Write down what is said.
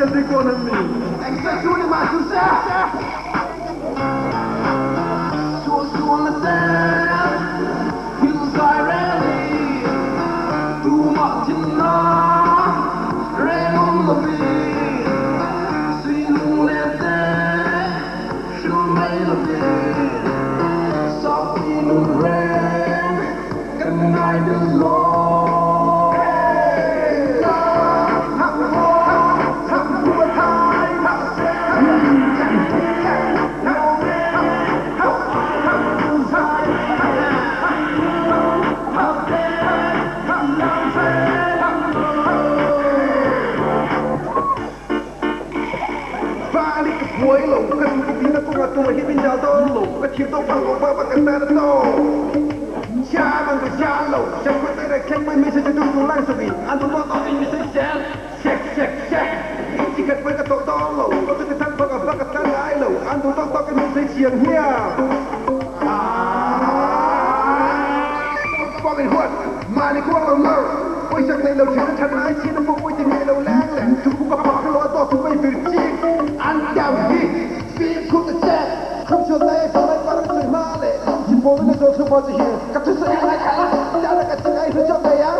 cette économie. Exactement, tout ça. Sur la terre, ils rallient. Tout maintenant, rien ne vit. Si nous l'étions, je mets le pied. Sorti nous rêve, que night is long. Cuối lũ cân của bí nó cũng là tuổi hiện bên giáo đô lũ các chiếc tông bằng của vợ và cả ta đã tô cha bằng của cha lũ chẳng có tay này khen mấy sẽ cho chúng tôi lang sự bị ăn tôi to in sẽ check chỉ cần với cả to lũ có thể thắng và cả thắng ai lũ ăn tôi to cái mình sẽ chiềng nha qua bên huật mà đi qua lòng lơ ôi giặc này lầu chỉ nó thật lái chiến nó phục với tình nghệ lầu lang lẹn chúng cũng có bỏ cái lối to cũng phải từ chi ăn đào đi phi không được chết không cho tay sau này qua được người ma lệ chỉ muốn nó rồi không bao giờ hiểu các thứ sẽ lại cả đã là cả tiếng ấy thôi cho thầy á